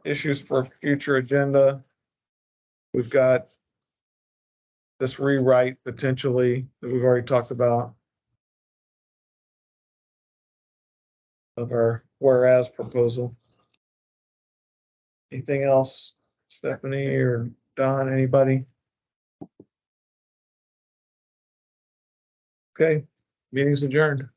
issues for future agenda. We've got this rewrite potentially that we've already talked about of our whereas proposal. Anything else, Stephanie or Don, anybody? Okay, meeting's adjourned.